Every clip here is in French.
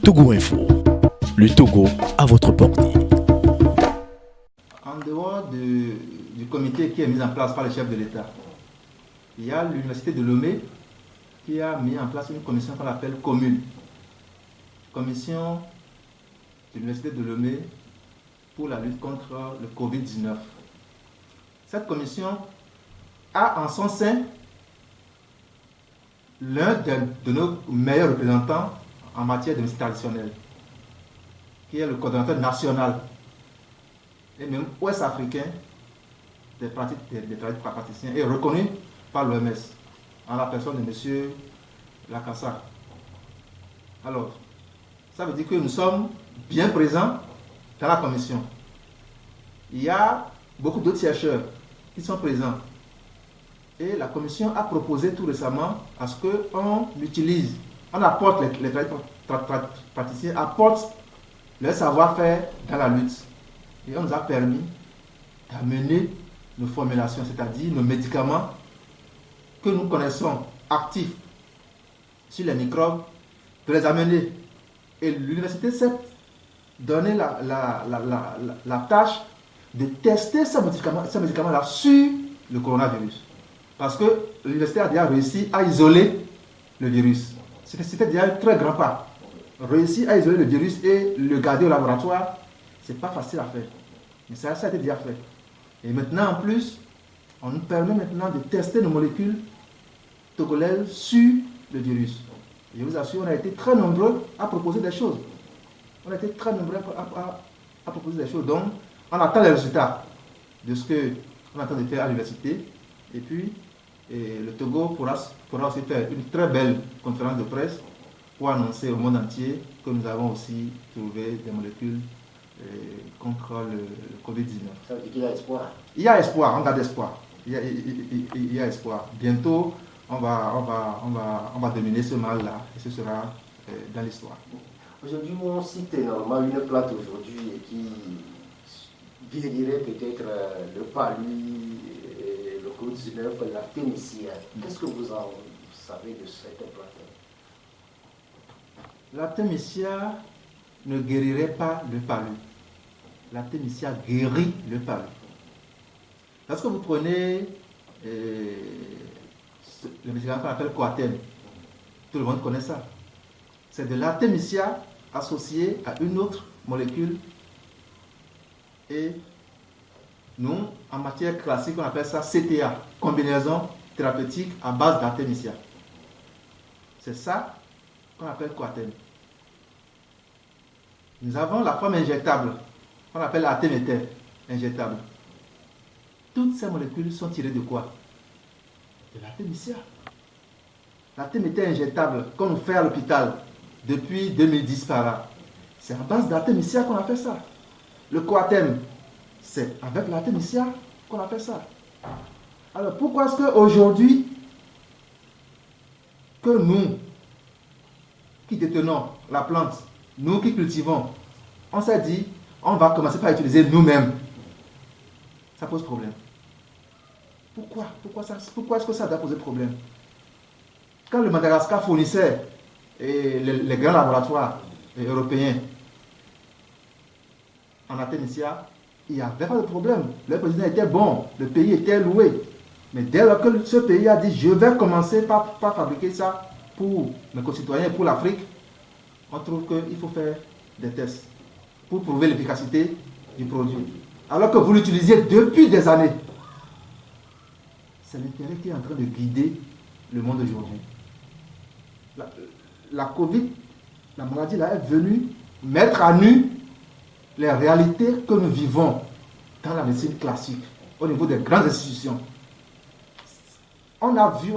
Togo Info. Le Togo à votre portée. En dehors du comité qui est mis en place par le chef de l'État, il y a l'université de Lomé qui a mis en place une commission qu'on appelle commune. Commission de l'université de Lomé pour la lutte contre le Covid-19. Cette commission a en son sein l'un de nos meilleurs représentants en matière de médecine traditionnelle, qui est le coordonnateur national et même ouest-africain des praticiens et reconnu par l'OMS en la personne de M. Lakassa. Alors, ça veut dire que nous sommes bien présents dans la commission. Il y a beaucoup d'autres chercheurs qui sont présents. Et la commission a proposé tout récemment à ce qu'on utilise, on apporte, les praticiens apportent leur savoir-faire dans la lutte. Et on nous a permis d'amener nos formulations, c'est-à-dire nos médicaments que nous connaissons actifs sur les microbes, de les amener. Et l'université s'est donné la tâche de tester ces médicaments-là sur le coronavirus. Parce que l'université a déjà réussi à isoler le virus. C'était déjà un très grand pas. Réussir à isoler le virus et le garder au laboratoire, c'est pas facile à faire. Mais ça a été déjà fait. Et maintenant, en plus, on nous permet maintenant de tester nos molécules togolaises sur le virus. Et je vous assure, on a été très nombreux à proposer des choses. On a été très nombreux à proposer des choses. Donc, on attend les résultats de ce qu'on est en train de faire à l'université. Et puis, le Togo pourra aussi faire une très belle conférence de presse pour annoncer au monde entier que nous avons aussi trouvé des molécules contre le Covid-19. Ça veut dire qu'il y a espoir. Il y a espoir, on garde espoir. Il y a espoir. Bientôt, on va dominer ce mal-là et ce sera dans l'histoire. Aujourd'hui, on cite normalement une plante aujourd'hui qui guérirait peut-être le palu, le Covid-19, l'artémisia. Qu'est-ce que vous en savez de cette plante? L'artémisia ne guérirait pas le palu. L'artémisia guérit le palu. Lorsque vous prenez le médicament qu'on appelle Coatem, tout le monde connaît ça. C'est de l'artémisia associée à une autre molécule. Et nous, en matière classique, on appelle ça CTA, combinaison thérapeutique à base d'artémisia. C'est ça qu'on appelle Coatem. Nous avons la forme injectable, qu'on appelle artéméter injectable. Toutes ces molécules sont tirées de quoi? De l'artémisia. L'artéméter injectable qu'on fait à l'hôpital depuis 2010 par là, c'est à base d'artémisia qu'on a fait ça. Le Coatem, c'est avec l'artémisia qu'on a fait ça. Alors pourquoi est-ce qu'aujourd'hui, que nous, qui détenons la plante, nous qui cultivons, on s'est dit, on va commencer par utiliser nous-mêmes. Ça pose problème. Pourquoi est-ce que ça doit poser problème? Quand le Madagascar fournissait les grands laboratoires européens en artémisia, il n'y avait pas de problème. Le président était bon, le pays était loué. Mais dès lors que ce pays a dit, je vais commencer par fabriquer ça pour mes concitoyens et pour l'Afrique, on trouve qu'il faut faire des tests pour prouver l'efficacité du produit. Alors que vous l'utilisez depuis des années. C'est l'intérêt qui est en train de guider le monde aujourd'hui. La Covid, la maladie là, est venue mettre à nu les réalités que nous vivons dans la médecine classique, au niveau des grandes institutions. On a vu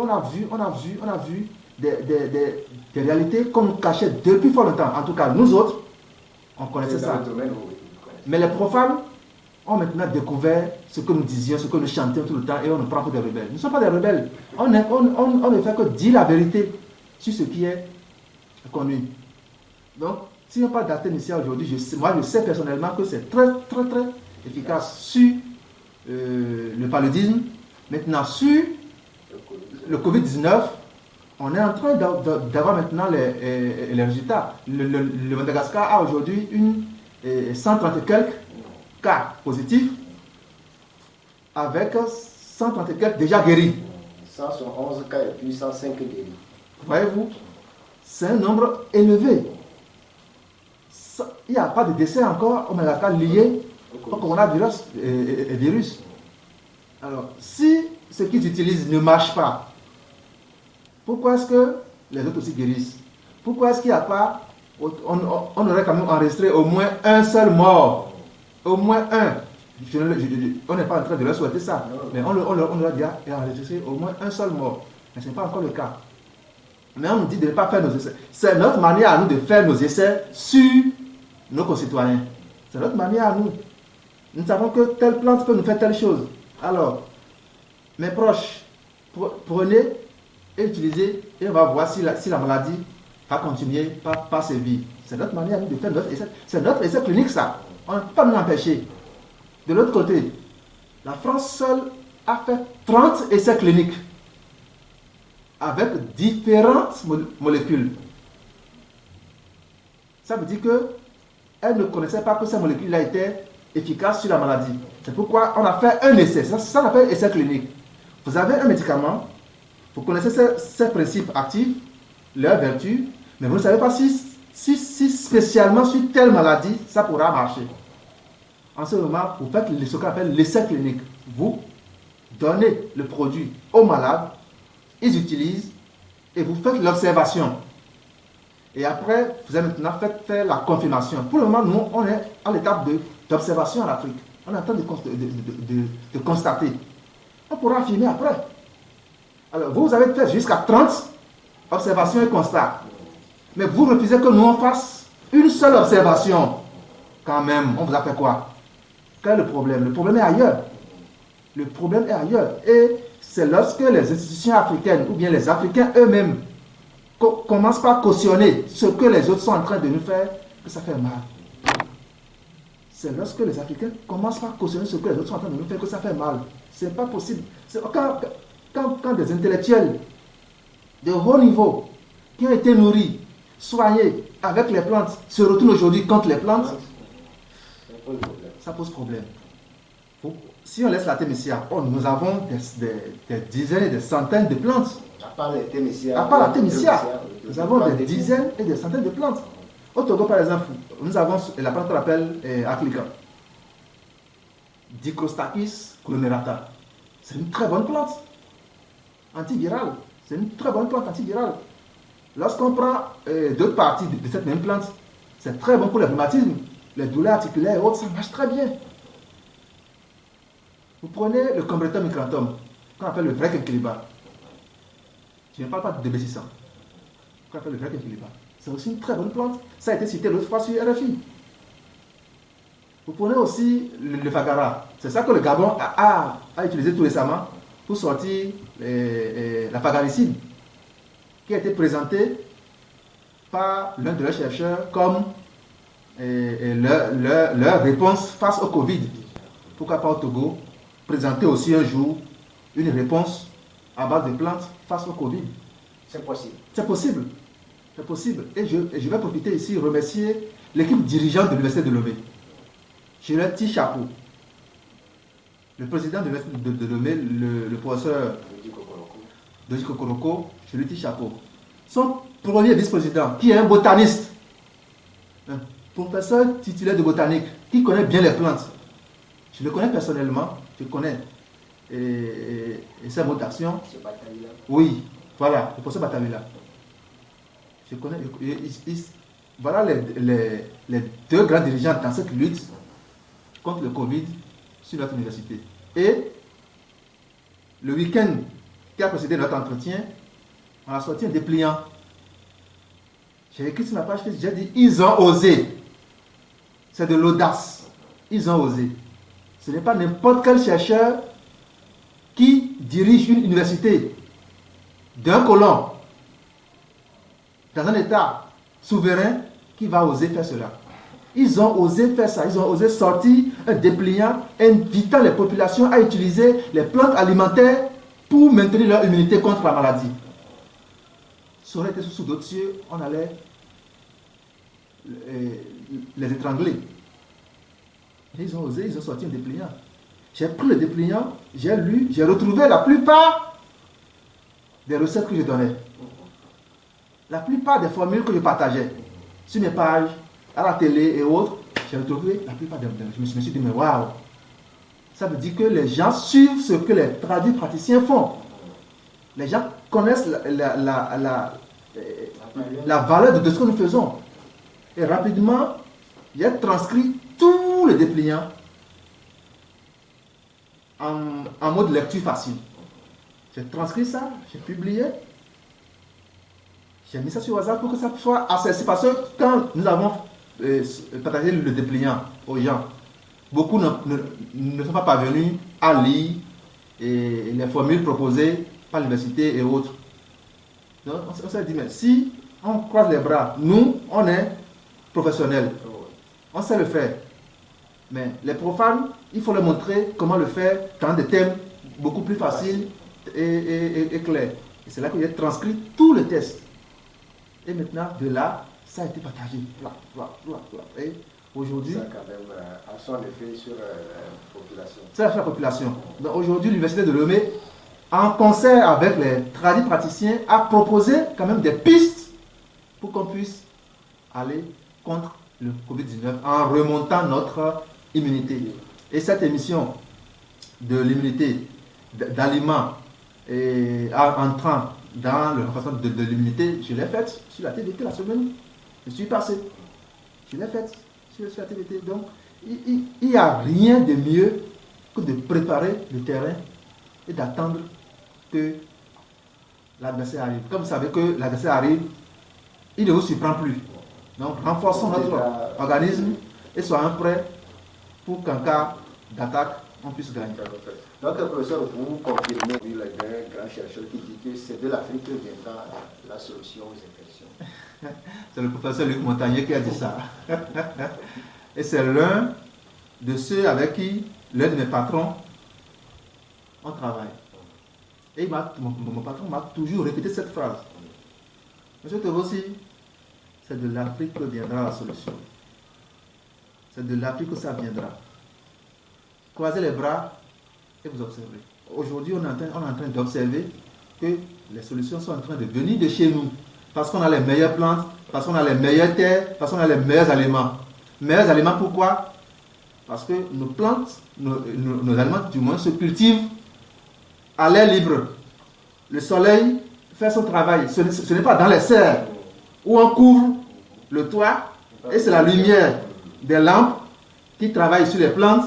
des réalités qu'on nous cachait depuis fort longtemps. En tout cas, nous autres, on connaissait ça. Mais les profanes ont maintenant découvert ce que nous disions, ce que nous chantions tout le temps, et on nous prend pour des rebelles. Nous ne sommes pas des rebelles. On ne fait que dire la vérité sur ce qui est connu. Donc, si on parle d'artémisia aujourd'hui, moi je sais personnellement que c'est très efficace sur le paludisme. Maintenant, sur le Covid-19, on est en train d'avoir maintenant les résultats. Le Madagascar a aujourd'hui 130 et quelques cas positifs avec 130 et quelques déjà guéris. 111 cas et puis 105 guéris. Voyez-vous, c'est un nombre élevé. Il n'y a pas de décès encore au Madagascar lié au coronavirus. Alors, si ce qu'ils utilisent ne marche pas, pourquoi est-ce que les autres aussi guérissent? Pourquoi est-ce qu'il n'y a pas... On aurait quand même enregistré au moins un seul mort. Au moins un. On n'est pas en train de leur souhaiter ça. Mais on leur a déjà enregistré au moins un seul mort. Mais ce n'est pas encore le cas. Mais on nous dit de ne pas faire nos essais. C'est notre manière à nous de faire nos essais sur nos concitoyens. C'est notre manière à nous. Nous savons que telle plante peut nous faire telle chose. Alors, mes proches, prenez et utilisez et on va voir si la maladie va continuer par sévir. C'est notre manière à nous de faire notre essai. C'est notre essai clinique ça. On ne peut pas nous empêcher. De l'autre côté, la France seule a fait 30 essais cliniques avec différentes molécules. Ça veut dire qu'elle ne connaissait pas que ces molécules étaient efficaces sur la maladie. C'est pourquoi on a fait un essai. Ça s'appelle essai clinique. Vous avez un médicament, vous connaissez ses principes actifs, leurs vertus, mais vous ne savez pas si spécialement sur telle maladie, ça pourra marcher. En ce moment, vous faites ce qu'on appelle l'essai clinique. Vous donnez le produit aux malades, ils utilisent et vous faites l'observation. Et après, vous avez maintenant fait la confirmation. Pour le moment, nous, on est à l'étape d'observation en Afrique. On est en train de constater. On pourra affirmer après. Alors, vous avez fait jusqu'à 30 observations et constats. Mais vous refusez que nous, on fasse une seule observation. Quand même, on vous a fait quoi? Quel est le problème? Le problème est ailleurs. Le problème est ailleurs. Et c'est lorsque les institutions africaines, ou bien les Africains eux-mêmes, commencent par cautionner ce que les autres sont en train de nous faire, que ça fait mal. C'est lorsque les Africains commencent par cautionner ce que les autres sont en train de nous faire, que ça fait mal. C'est pas possible. Quand des intellectuels de haut niveau, qui ont été nourris, soignés avec les plantes, se retournent aujourd'hui contre les plantes, ça pose problème. Si on laisse la Thémissia, nous avons des dizaines et des centaines de plantes. À part la Thémissia, nous avons des dizaines et des centaines de plantes. Au Togo, par exemple, nous avons la plante qu'on appelle Aklica. Dicrostachys glomerata. C'est une très bonne plante antivirale. C'est une très bonne plante antivirale. Lorsqu'on prend d'autres parties de cette même plante, c'est très bon pour le rhumatisme, les douleurs articulaires et autres, ça marche très bien. Vous prenez le Combretum micranthum, qu'on appelle le vrai quinquilibre. Je ne parle pas de B600. Qu'on appelle le vrai quinquilibre. C'est aussi une très bonne plante. Ça a été cité l'autre fois sur RFI. Vous prenez aussi le Fagara. C'est ça que le Gabon a utilisé tout récemment pour sortir la fagaricide, qui a été présentée par l'un de leurs chercheurs comme leur réponse face au Covid. Pourquoi pas au Togo présenter aussi un jour une réponse à base de plantes face au Covid? C'est possible. C'est possible. C'est possible. Et je vais profiter ici et remercier l'équipe dirigeante de l'Université de Lomé. Je leur tire chapeau. Le président de l'Université de Lomé, le professeur Doji Kokoroko, je lui tire chapeau. Son premier vice-président, qui est un botaniste, un professeur titulaire de botanique, qui connaît bien les plantes. Je le connais personnellement, je connais et ses mots d'action. Oui, voilà, le professeur Batamila. Je connais, voilà les deux grands dirigeants dans cette lutte contre le Covid sur notre université. Et le week-end qui a précédé notre entretien, on a sorti un dépliant. J'ai écrit sur ma page Facebook, j'ai dit, ils ont osé. C'est de l'audace. Ils ont osé. Ce n'est pas n'importe quel chercheur qui dirige une université d'un colon dans un état souverain qui va oser faire cela. Ils ont osé faire ça. Ils ont osé sortir un dépliant invitant les populations à utiliser les plantes alimentaires pour maintenir leur immunité contre la maladie. si on était sous d'autres cieux, on allait les étrangler. Et ils ont osé, ils ont sorti un dépliant. J'ai pris le dépliant, j'ai lu, j'ai retrouvé la plupart des recettes que je donnais. La plupart des formules que je partageais sur mes pages, à la télé et autres, j'ai retrouvé la plupart des. Je me suis dit, mais waouh! Ça veut dire que les gens suivent ce que les traduits praticiens font. Les gens connaissent la valeur de ce que nous faisons. Et rapidement, j'ai transcrit tous les dépliants en mode lecture facile. J'ai transcrit ça, j'ai publié, j'ai mis ça sur WhatsApp pour que ça soit accessible. Parce que quand nous avons partagé le dépliant aux gens, beaucoup ne sont pas parvenus à lire les formules proposées par l'université et autres. Donc on s'est dit, mais si on croise les bras, nous, on est professionnels, on sait le faire. Mais les profanes, il faut leur montrer comment le faire dans des thèmes beaucoup plus faciles et clairs. Et c'est là que j'ai transcrit tous les tests. Et maintenant, de là, ça a été partagé. Et aujourd'hui, ça a quand même a son effet sur la population. C'est la population. Donc aujourd'hui, l'Université de Lomé, en concert avec les tradis praticiens, a proposé quand même des pistes pour qu'on puisse aller contre le Covid-19 en remontant notre immunité. Et cette émission de l'immunité d'aliments et entrant dans le renforcement de l'immunité, je l'ai faite sur la TVT la semaine. Je suis passé. Je l'ai faite sur la TVT. Donc, il n'y a rien de mieux que de préparer le terrain et d'attendre que l'adversaire arrive. Comme vous savez que l'adversaire arrive, il ne vous surprend plus. Donc, renforçons notre organisme et soyons prêts pour qu'en cas d'attaque, on puisse gagner. Donc, professeur, vous confirmez, le grand chercheur qui dit que c'est de l'Afrique que viendra la solution aux infections. C'est le professeur Luc Montagnier qui a dit ça. Et c'est l'un de ceux avec qui l'un de mes patrons, on travaille. Et mon patron m'a toujours répété cette phrase. Monsieur Tebossi, c'est de l'Afrique que viendra la solution. C'est de l'Afrique que ça viendra. Croisez les bras et vous observez. Aujourd'hui, on est en train d'observer que les solutions sont en train de venir de chez nous. Parce qu'on a les meilleures plantes, parce qu'on a les meilleures terres, parce qu'on a les meilleurs aliments. Meilleurs aliments, pourquoi? Parce que nos plantes, nos aliments du moins, se cultivent à l'air libre. Le soleil fait son travail. Ce n'est pas dans les serres où on couvre le toit et c'est la lumière des lampes qui travaillent sur les plantes.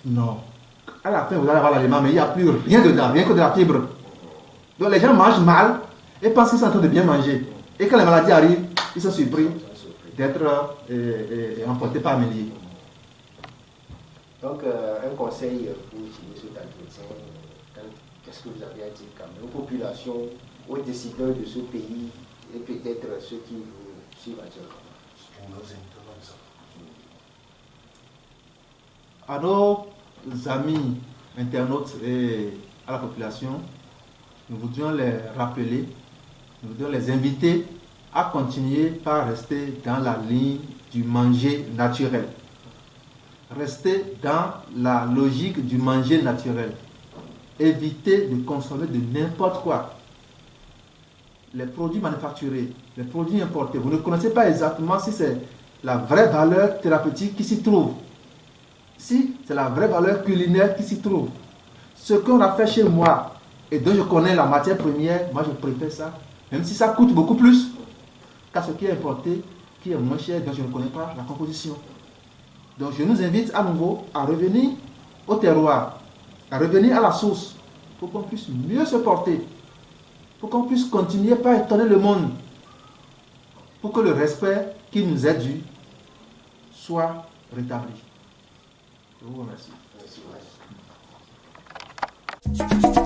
Non. À la fin, vous allez avoir l'aliment, mais il n'y a plus rien dedans, rien que de la fibre. Donc les gens mangent mal et pensent qu'ils sont en train de bien manger. Et quand les maladies arrivent, ils sont surpris d'être emportés par milliers. Donc, un conseil pour finir cet entretien, qu'est-ce que vous avez à dire quand même aux populations, aux décideurs de ce pays et peut-être ceux qui vous suivent actuellement? À nos amis internautes et à la population, nous voudrions les rappeler, nous voudrions les inviter à continuer par rester dans la ligne du manger naturel. Rester dans la logique du manger naturel. Éviter de consommer de n'importe quoi. Les produits manufacturés, les produits importés, vous ne connaissez pas exactement si c'est la vraie valeur thérapeutique qui s'y trouve. Si c'est la vraie valeur culinaire qui s'y trouve. Ce qu'on a fait chez moi et dont je connais la matière première, moi je préfère ça. Même si ça coûte beaucoup plus qu'à ce qui est importé, qui est moins cher, dont je ne connais pas la composition. Donc je nous invite à nouveau à revenir au terroir, à revenir à la source, pour qu'on puisse mieux se porter, pour qu'on puisse continuer par étonner le monde, pour que le respect qui nous est dû soit rétabli. Je vous remercie. Merci.